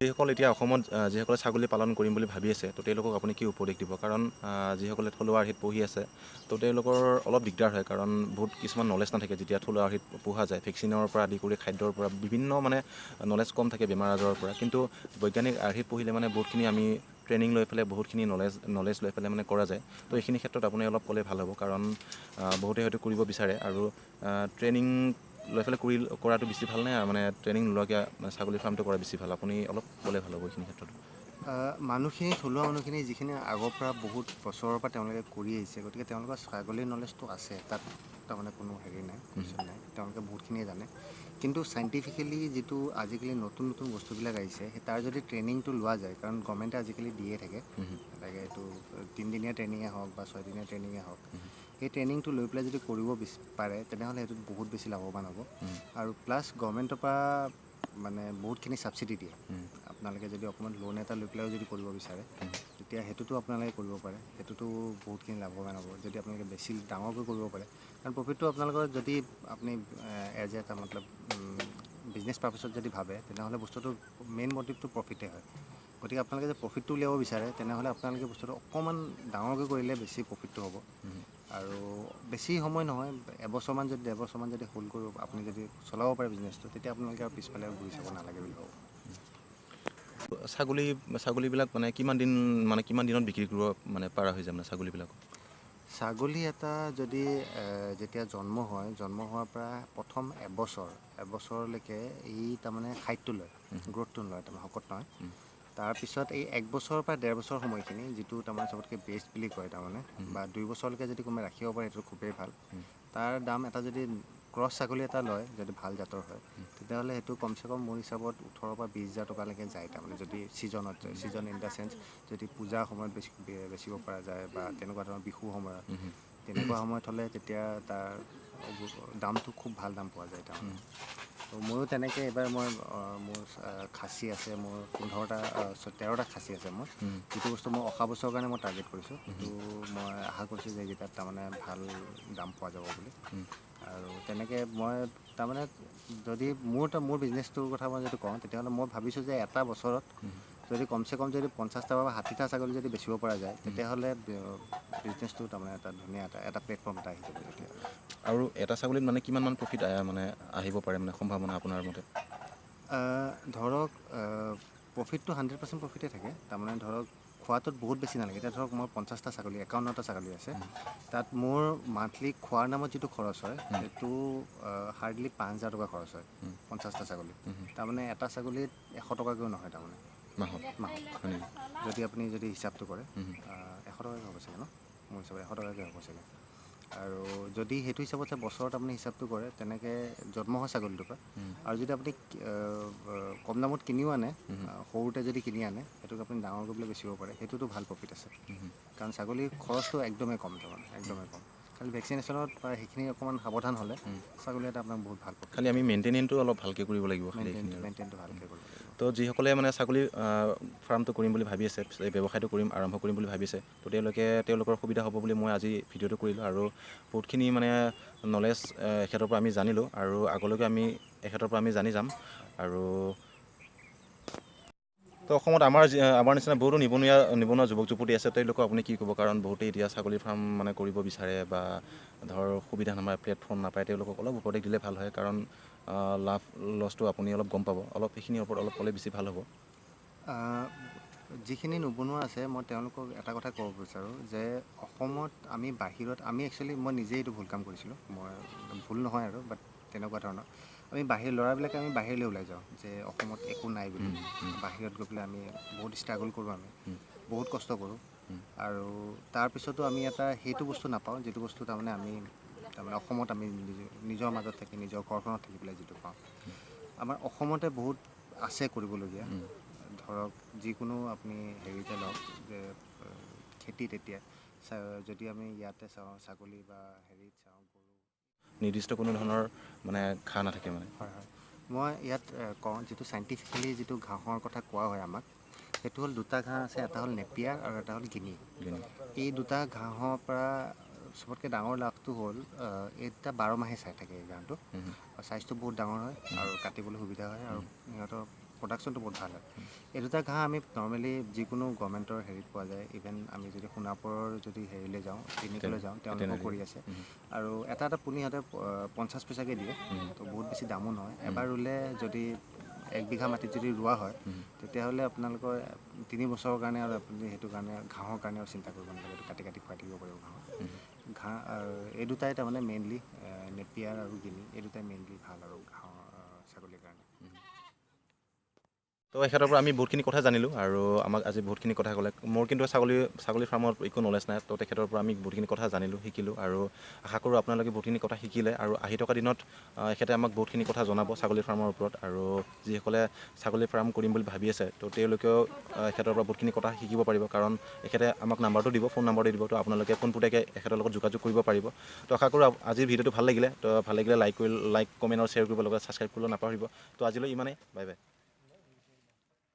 যিসকল এতিয়া অসমত যিসকলে ছাগলী পালন কৰিম বুলি ভাবি আছে তো তেওঁলোকক আপুনি কি উপদেশ দিব কাৰণ যিসকলে থলুৱা আৰ্হিত পুহি আছে তো তেওঁলোকৰ অলপ দিগদাৰ হয় কাৰণ বহুত কিছুমান নলেজ নাথাকে যেতিয়া থলুৱা আৰ্হিত পোহা যায় ভেকচিনৰ পৰা আদি কৰি খাদ্যৰ পৰা বিভিন্ন মানে নলেজ কম থাকে বেমাৰ আজাৰৰ পৰা কিন্তু বৈজ্ঞানিক আৰ্হিত পুহিলে মানে বহুতখিনি আমি ট্ৰেইনিং লৈ পেলাই বহুতখিনি নলেজ লৈ পেলাই মানে কৰা যায় তো এইখিনি ক্ষেত্ৰত আপুনি অলপ ক'লে ভাল হ'ব কাৰণ বহুতে হয়তো কৰিব বিচাৰে আৰু ট্ৰেইনিং লৈ পেলাই কৰাটো বেছি ভাল নে মানে ট্ৰেইনিং নোলোৱাকৈ ছাগলী ফাৰ্মটো কৰা বেছি ভাল আপুনি অলপ ক'লে ভাল হ'ব এইখিনি ক্ষেত্ৰত মানুহখিনি থলুৱা মানুহখিনি যিখিনি আগৰ পৰা বহুত বছৰৰ পৰা তেওঁলোকে কৰি আহিছে গতিকে তেওঁলোকৰ ছাগলীৰ নলেজটো আছে তাত তাৰমানে কোনো হেৰি নাই কুৱেশ্যন নাই তেওঁলোকে বহুতখিনিয়ে জানে কিন্তু চাইণ্টিফিকেলি যিটো আজিকালি নতুন নতুন বস্তুবিলাক আহিছে সেই তাৰ যদি ট্ৰেইনিংটো লোৱা যায় কাৰণ গভৰ্ণমেণ্টে আজিকালি দিয়ে থাকে লাগে এইটো 3 দিনীয়া ট্ৰেইনিঙে হওক বা 6 দিনীয়া ট্ৰেইনিঙে হওক সেই ট্ৰেইনিংটো লৈ পেলাই যদি কৰিব পাৰে তেনেহ'লে সেইটোত বহুত বেছি লাভৱান হ'ব আৰু প্লাছ গভৰ্ণমেণ্টৰ পৰা মানে বহুতখিনি ছাবচিডি দিয়ে আপোনালোকে যদি অকণমান লোন এটা লৈ পেলাইও যদি কৰিব বিচাৰে তেতিয়া সেইটোতো আপোনালোকে কৰিব পাৰে সেইটোতো বহুতখিনি লাভৱান হ'ব যদি আপোনালোকে বেছি ডাঙৰকৈ কৰিব পাৰে কাৰণ প্ৰফিটটো আপোনালোকৰ যদি আপুনি এজ এটা মতলব বিজনেছ পাৰ্পাছত যদি ভাবে তেনেহ'লে বস্তুটো মেইন মটিভটো প্ৰফিটে হয় গতিকে আপোনালোকে যদি প্ৰফিটটো উলিয়াব বিচাৰে তেনেহ'লে আপোনালোকে বস্তুটো অকণমান ডাঙৰকৈ কৰিলে বেছি প্ৰফিটটো হ'ব আৰু বেছি সময় নহয় এবছৰমান যদি 1.5 বছৰমান যদি হোল্ড কৰিব আপুনি যদি চলাব পাৰে বিজনেছটো তেতিয়া আপোনালোকে আৰু পিছফালে ঘূৰি চাব নালাগে বুলি ভাবোঁ ছাগলীবিলাক মানে কিমান দিনত বিক্ৰী কৰিব মানে পাৰা হৈ যায় মানে ছাগলীবিলাক ছাগলী এটা যদি যেতিয়া জন্ম হোৱাৰ পৰা প্ৰথম এবছৰলৈকে ই তাৰমানে খাদ্যটো লয় গ্ৰ'থটো নলয় তাৰমানে শকত নহয় তাৰপিছত এই 1 বছৰৰ পৰা 1.5 বছৰ সময়খিনি যিটো তাৰমানে চবতকৈ বেষ্ট বুলি কয় তাৰমানে বা 2 বছৰলৈকে যদি কোনোবাই ৰাখিব পাৰে সেইটো খুবেই ভাল তাৰ দাম এটা যদি ক্ৰছ ছাগলী এটা লয় যদি ভাল জাতৰ হয় তেতিয়াহ'লে সেইটো কমচে কম মোৰ হিচাপত 18,000 পৰা 20,000 টকালৈকে যায় তাৰমানে যদি ছিজনত যায় ছিজন ইন দ্য চেঞ্চ যদি পূজাৰ সময়ত বেচিব পৰা যায় বা তেনেকুৱা ধৰণৰ বিহুৰ সময়ত তেনেকুৱা সময়ত হ'লে তেতিয়া তাৰ দামটো খুব ভাল দাম পোৱা যায় তাৰমানে তো ময়ো তেনেকৈ এইবাৰ মোৰ খাচী আছে মোৰ 13টা খাচী আছে মোৰ যিটো বস্তু মই অহা বছৰৰ কাৰণে মই টাৰ্গেট কৰিছোঁ সেইটো মই আশা কৰিছোঁ যে এইকেইটাত তাৰমানে ভাল দাম পোৱা যাব বুলি আৰু তেনেকৈ মই তাৰমানে যদি মোৰ বিজনেছটোৰ কথা মই যদি কওঁ তেতিয়াহ'লে মই ভাবিছোঁ যে এটা বছৰত যদি কমচে কম যদি 50টা বা 60টা ছাগলী যদি বেচিব পৰা যায় তেতিয়াহ'লে বিজনেছটো তাৰমানে এটা ধুনীয়া এটা প্লেটফৰ্ম এটা আহি যাব তেতিয়া আৰু এটা ছাগলীত মানে কিমানমান প্ৰফিট মানে আহিব পাৰে মানে সম্ভাৱনা আপোনাৰ মতে ধৰক প্ৰফিটটো 100% প্ৰফিটে থাকে তাৰমানে ধৰক খোৱাটোত বহুত বেছি নালাগে এতিয়া ধৰক মই 50টা ছাগলী 51টা ছাগলী আছে তাত মোৰ মান্থলি খোৱাৰ নামত যিটো খৰচ হয় সেইটো হাৰ্ডলি 5,000 টকা খৰচ হয় 50টা ছাগলী তাৰমানে এটা ছাগলীত 100 টকাকৈও নহয় তাৰমানে মাহত যদি আপুনি যদি হিচাপটো কৰে 100 টকাকৈ হ'ব চাগে ন মোৰ হিচাপত 100 টকাকৈ হ'ব চাগে আৰু যদি সেইটো হিচাপত বছৰত আপুনি হিচাপটো কৰে তেনেকৈ জন্ম হোৱা ছাগলীটোৰ পৰা আৰু যদি আপুনি কম দামত কিনিও আনে সৰুতে যদি কিনি আনে সেইটোক আপুনি ডাঙৰ কৰিবলৈ বেচিব পাৰে সেইটোতো ভাল প্ৰফিট আছে কাৰণ ছাগলীৰ খৰচটো একদমেই কম তাৰমানে একদমেই কম খালি ভেকচিনেশ্যনত বা সেইখিনি অকণমান সাৱধান হ'লে ছাগলী এটা আপোনাক বহুত ভাল প্ৰফিট খালি আমি মেইনটেনেঞ্চটো অলপ ভালকৈ কৰিব লাগিব খালি এইখিনি আৰু মেইনটেইনটো ভালকৈ কৰিব লাগিব তো যিসকলে মানে ছাগলী ফাৰ্মটো কৰিম বুলি ভাবি আছে এই ব্যৱসায়টো আৰম্ভ কৰিম বুলি ভাবিছে তো তেওঁলোকৰ সুবিধা হ'ব বুলি মই আজি ভিডিঅ'টো কৰিলোঁ আৰু বহুতখিনি মানে নলেজ এখেতৰ পৰা আমি জানিলোঁ আৰু আগলৈকে আমি এখেতৰ পৰা আমি জানি যাম আৰু তো অসমত আমাৰ নিচিনা বহুতো নিবনুৱা যুৱক যুৱতী আছে তেওঁলোকক আপুনি কি ক'ব কাৰণ বহুতেই এতিয়া ছাগলী ফাৰ্ম মানে কৰিব বিচাৰে বা ধৰ সুবিধা নাপায় প্লেটফৰ্ম নাপায় তেওঁলোকক অলপ উপদেশ দিলে ভাল হয় কাৰণ লাভ লছটো আপুনি অলপ গম পাব অলপ সেইখিনিৰ ওপৰত অলপ ক'লে বেছি ভাল হ'ব যিখিনি নিবনুৱা আছে মই তেওঁলোকক এটা কথা ক'ব বিচাৰোঁ যে অসমত আমি একচুৱেলি মই নিজেই এইটো ভুল কাম কৰিছিলোঁ মই ভুল নহয় আৰু বাট তেনেকুৱা ধৰণৰ আমি ল'ৰাবিলাকে আমি বাহিৰলৈ ওলাই যাওঁ যে অসমত একো নাই বুলি বাহিৰত গৈ পেলাই আমি বহুত ষ্ট্ৰাগল কৰোঁ আমি বহুত কষ্ট কৰোঁ আৰু তাৰপিছতো আমি সেইটো বস্তু নাপাওঁ যিটো বস্তু তাৰমানে অসমত আমি নিজৰ মাজত থাকি নিজৰ ঘৰখনত থাকি পেলাই যিটো পাওঁ আমাৰ অসমতে বহুত আছে কৰিবলগীয়া ধৰক যিকোনো আপুনি হেৰিতে লওক যে খেতিত এতিয়া যদি আমি ইয়াতে চাওঁ ছাগলী বা হেৰিত চাওঁ গৰু নিৰ্দিষ্ট কোনো ধৰণৰ মানে ঘাঁহ নাথাকে মানে হয় মই ইয়াত কওঁ যিটো চাইণ্টিফিকেলি যিটো ঘাঁহৰ কথা কোৱা হয় আমাক সেইটো হ'ল দুটা ঘাঁহ আছে এটা হ'ল নেপিয়াৰ আৰু এটা হ'ল গিনি এই দুটা ঘাঁহৰ পৰা চবতকৈ ডাঙৰ লাভটো হ'ল এই দুটা 12 মাহে চাই থাকে এই ঘাঁহটো চাইজটো বহুত ডাঙৰ হয় আৰু কাটিবলৈ সুবিধা হয় আৰু সিহঁতৰ প্ৰডাকশ্যনটো বহুত ভাল হয়। এই দুটা ঘাঁহ আমি নৰ্মেলি যিকোনো গভৰ্ণমেণ্টৰ হেৰিত পোৱা যায়। ইভেন আমি যদি সোণাপুৰৰ যদি হেৰিলৈ যাওঁ, ক্লিনিকলৈ যাওঁ, তেওঁলোকেও কৰি আছে। আৰু এটা এটা পুনি সিহঁতে 50 পইচাকৈ দিয়ে, তো বহুত বেছি দামো নহয়। এবাৰ ৰুলে যদি 1 বিঘা মাটিত যদি ৰোৱা হয়, তেতিয়াহ'লে আপোনালোকৰ 3 বছৰৰ কাৰণে আৰু আপুনি সেইটো কাৰণে ঘাঁহৰ কাৰণে আৰু চিন্তা কৰিব নালাগে, এইটো কাটি কাটি খুৱাই থাকিব পাৰিব ঘাঁহ। এই দুটাই তাৰমানে মেইনলি নেপিয়াৰ আৰু গিনি, এই দুটাই মেইনলি ভাল আৰু ঘাঁহ ছাগলীৰ কাৰণে। তো এখেতৰ পৰা আমি বহুতখিনি কথা জানিলোঁ আৰু আমাক আজি বহুতখিনি কথা ক'লে। মোৰ কিন্তু ছাগলী ফাৰ্মত একো নলেজ নাই, তো তেখেতৰ পৰা আমি বহুতখিনি কথা জানিলোঁ, শিকিলোঁ আৰু আশা কৰোঁ আপোনালোকে বহুতখিনি কথা শিকিলে আৰু আহি থকা দিনত এখেতে আমাক বহুতখিনি কথা জনাব ছাগলী ফাৰ্মৰ ওপৰত। আৰু যিসকলে ছাগলী ফাৰ্ম কৰিম বুলি ভাবি আছে, তো তেওঁলোকেও এখেতৰ পৰা বহুতখিনি কথা শিকিব পাৰিব, কাৰণ এখেতে আমাক নাম্বাৰটো দিব, ফোন নাম্বাৰটো দিব, তো আপোনালোকে পোনপটীয়াকৈ এখেতৰ লগত যোগাযোগ কৰিব পাৰিব। তো আশা কৰোঁ আজিৰ ভিডিঅ'টো ভাল লাগিলে, তো ভাল লাগিলে লাইক, কমেণ্ট আৰু শ্বেয়াৰ কৰিব লগত ছাবস্ক্ৰাইব কৰিবলৈ নাপাহৰিব। তো আজিলৈ ইমানেই, বাই বাই।